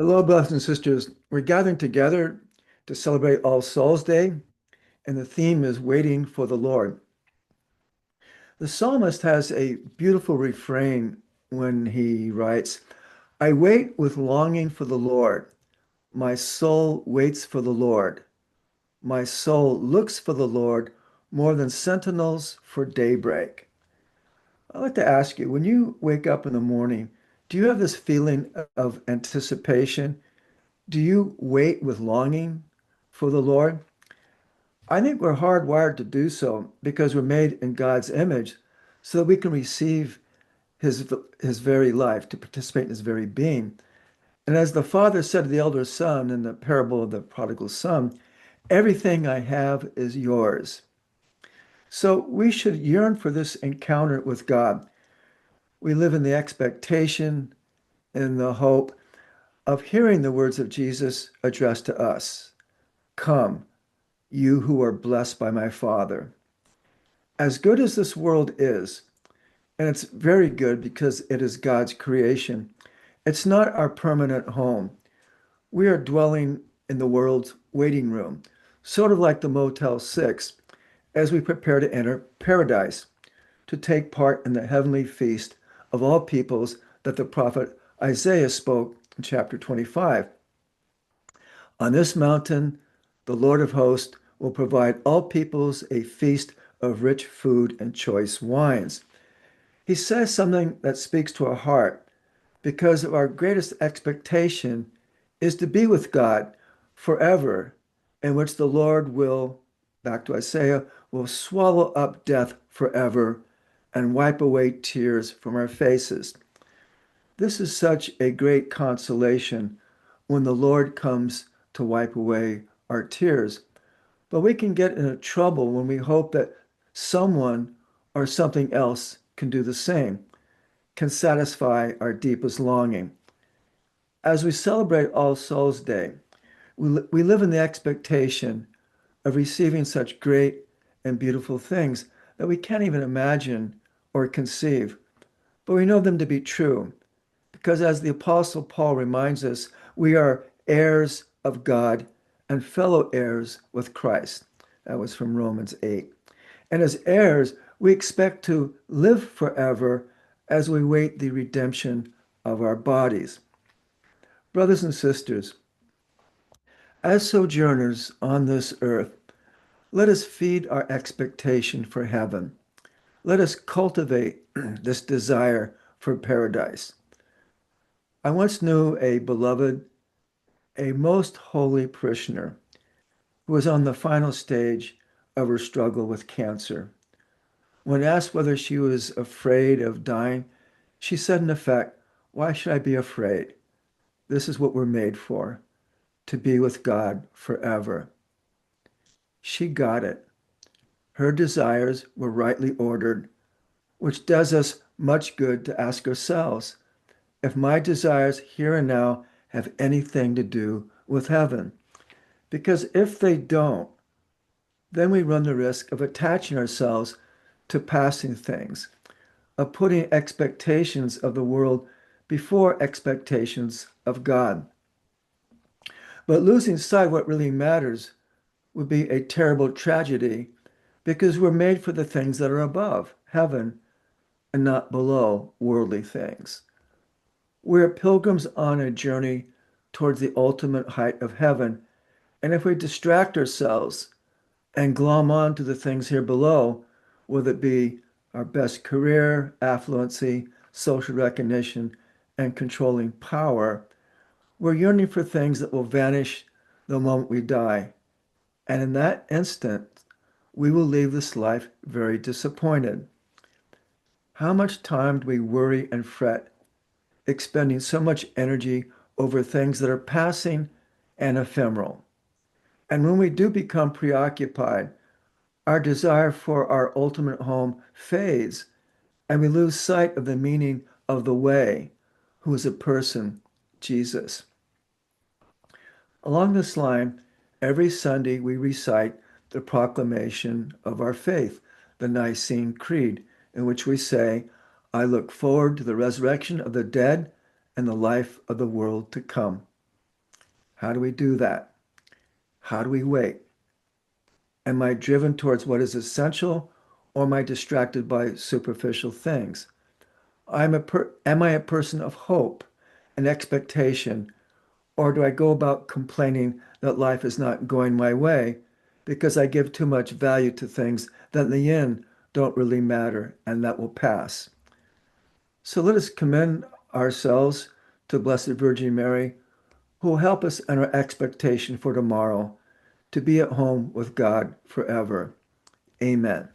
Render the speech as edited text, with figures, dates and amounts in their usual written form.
Hello, brothers and sisters. We're gathering together to celebrate All Souls Day, and the theme is waiting for the Lord. The psalmist has a beautiful refrain when he writes, I wait with longing for the Lord. My soul waits for the Lord. My soul looks for the Lord more than sentinels for daybreak. I'd like to ask you, when you wake up in the morning, do you have this feeling of anticipation? Do you wait with longing for the Lord? I think we're hardwired to do so because we're made in God's image so that we can receive his very life, to participate in his very being. And as the father said to the elder son in the parable of the prodigal son, everything I have is yours. So we should yearn for this encounter with God. We live in the expectation and the hope of hearing the words of Jesus addressed to us. Come, you who are blessed by my Father. As good as this world is, and it's very good because it is God's creation, it's not our permanent home. We are dwelling in the world's waiting room, sort of like the Motel 6, as we prepare to enter paradise, to take part in the heavenly feast of all peoples that the prophet Isaiah spoke in chapter 25. On this mountain, the Lord of hosts will provide all peoples a feast of rich food and choice wines. He says something that speaks to our heart because of our greatest expectation is to be with God forever, in which the Lord will, back to Isaiah, will swallow up death forever and wipe away tears from our faces. This is such a great consolation when the Lord comes to wipe away our tears. But we can get into trouble when we hope that someone or something else can do the same, can satisfy our deepest longing. As we celebrate All Souls Day, we live in the expectation of receiving such great and beautiful things that we can't even imagine or conceive. But we know them to be true because, as the Apostle Paul reminds us, we are heirs of God and fellow heirs with Christ. That was from Romans 8. And as heirs, we expect to live forever as we wait the redemption of our bodies. Brothers and sisters, as sojourners on this earth, let us feed our expectation for heaven. Let us cultivate this desire for paradise. I once knew a beloved, a most holy parishioner who was on the final stage of her struggle with cancer. When asked whether she was afraid of dying, she said, in effect, why should I be afraid? This is what we're made for, to be with God forever. She got it. Her desires were rightly ordered, which does us much good to ask ourselves if my desires here and now have anything to do with heaven. Because if they don't, then we run the risk of attaching ourselves to passing things, of putting expectations of the world before expectations of God. But losing sight of what really matters would be a terrible tragedy because we're made for the things that are above, heaven, and not below, worldly things. We're pilgrims on a journey towards the ultimate height of heaven, and if we distract ourselves and glom on to the things here below, whether it be our best career, affluency, social recognition, and controlling power, we're yearning for things that will vanish the moment we die. And in that instant, we will leave this life very disappointed. How much time do we worry and fret, expending so much energy over things that are passing and ephemeral? And when we do become preoccupied, our desire for our ultimate home fades, and we lose sight of the meaning of the way, who is a person, Jesus. Along this line, every Sunday we recite the proclamation of our faith, the Nicene Creed, in which we say, I look forward to the resurrection of the dead and the life of the world to come. How do we do that? How do we wait? Am I driven towards what is essential, or am I distracted by superficial things? Am I a person of hope and expectation, or do I go about complaining that life is not going my way because I give too much value to things that in the end don't really matter and that will pass? So let us commend ourselves to Blessed Virgin Mary, who will help us in our expectation for tomorrow to be at home with God forever. Amen.